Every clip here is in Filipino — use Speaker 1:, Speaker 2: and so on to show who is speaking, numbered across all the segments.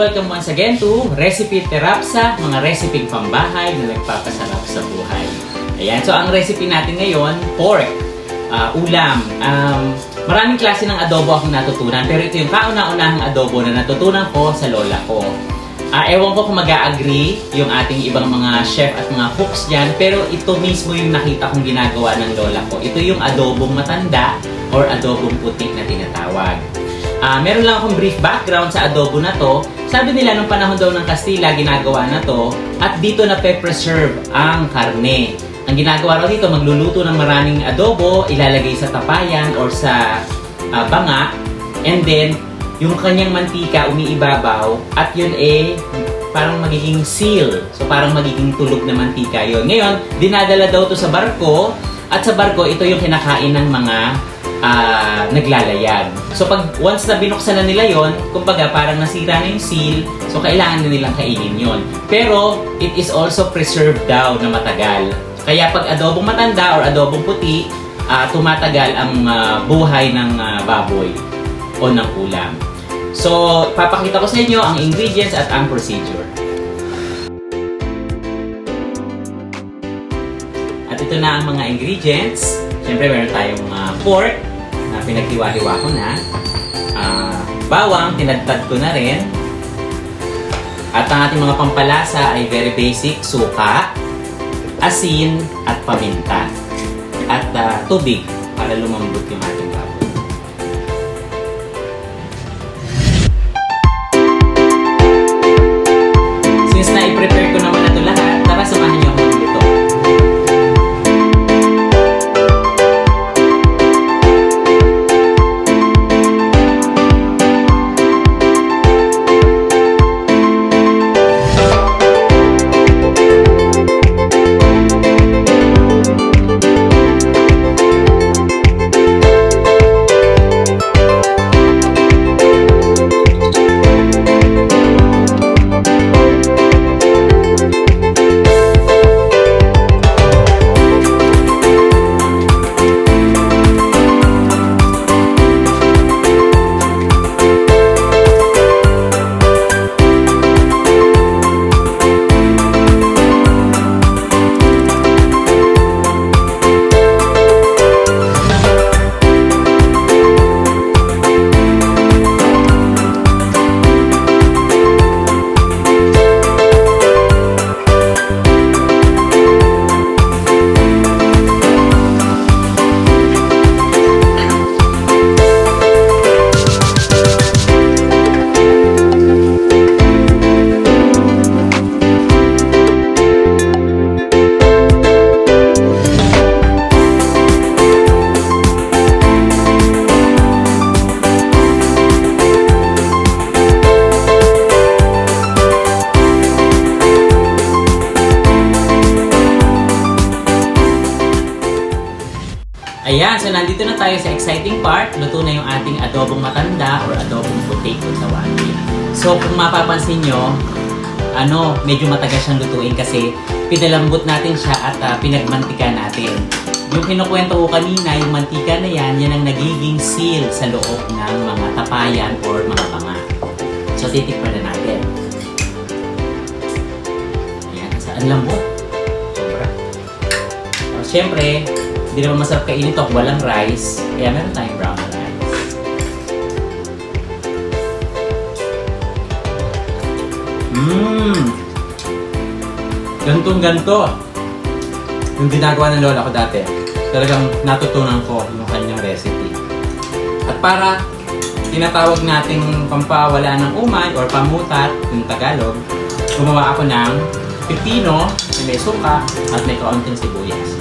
Speaker 1: welcome once again to Recipe Terapsa, mga recipe pambahay na nagpapasarap sa buhay. Ayan, so ang recipe natin ngayon, pork, ulam. Maraming klase ng adobo akong natutunan, pero ito yung kauna-unahang adobo na natutunan ko sa lola ko. Ewan ko kung mag-a-agree yung ating ibang mga chef at mga cooks dyan, pero ito mismo yung nakita kong ginagawa ng lola ko. Ito yung adobong matanda or adobong puti na tinatawag. Meron lang akong brief background sa adobo na to. Sabi nila nung panahon daw ng Kastila, ginagawa na to at dito na pe-preserve ang karne. Ang ginagawa raw dito, magluluto ng maraming adobo, ilalagay sa tapayan or sa banga, and then yung kanyang mantika umiibabaw at yun parang magiging seal. So parang magiging tulog na mantika yun. Ngayon, dinadala daw to sa barko at sa barko ito yung kinakain ng mga naglalayag. So pag once na binuksan na nila yon, kumbaga parang nasira na yung seal, so kailangan na nilang kainin yon. Pero it is also preserved daw na matagal. Kaya pag adobong matanda or adobong puti, tumatagal ang buhay ng baboy o ng ulam. So papakita ko sa inyo ang ingredients at ang procedure. At ito na ang mga ingredients. Siyempre meron tayong pork na pinaghiwa-hiwa ko na. Bawang, tinadtad ko na rin. At ang ating mga pampalasa ay very basic, suka, asin, at paminta. At tubig para lumambot yung ating baboy. Since na-prepare ko naman na ito lahat, tara samahan niyo ako magluto. Ayan, so nandito na tayo sa exciting part. Luto na yung ating adobong matanda or adobong puti kung tawagin. So kung mapapansin nyo, medyo matagal siyang lutuin kasi pinalambot natin siya at pinagmantika natin. Yung kinukwento ko kanina, yung mantika na yan ang nagiging seal sa loob ng mga tapayan or mga banga. So titikman na natin. Ayan, saan lambot? Sobra. So, siyempre, hindi naman masarap kainin ito kung walang rice, kaya meron tayong brown rice. Gantong-ganto yung ginagawa ng lola ko dati. Talagang natutunan ko yung kanyang recipe. At para tinatawag nating pampawala ng umay or pamutat yung Tagalog, gumawa ako ng pipino, may suka, at may kaunting sibuyas.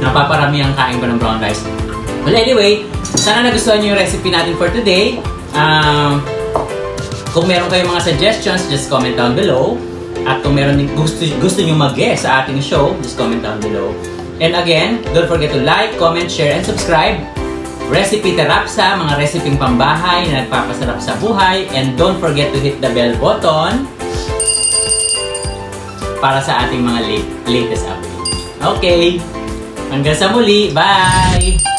Speaker 1: Napaparami ang kain ko ng brown rice. Well, anyway, sana nagustuhan niyo yung recipe natin for today. Kung meron kayong mga suggestions, just comment down below. At kung meron gusto niyo mag-guest sa ating show, just comment down below. And again, don't forget to like, comment, share, and subscribe. Recipe Terapsa, mga reseping pambahay na nagpapasarap sa buhay. And don't forget to hit the bell button para sa ating mga latest updates. Okay. Hanggang sa muli. Bye!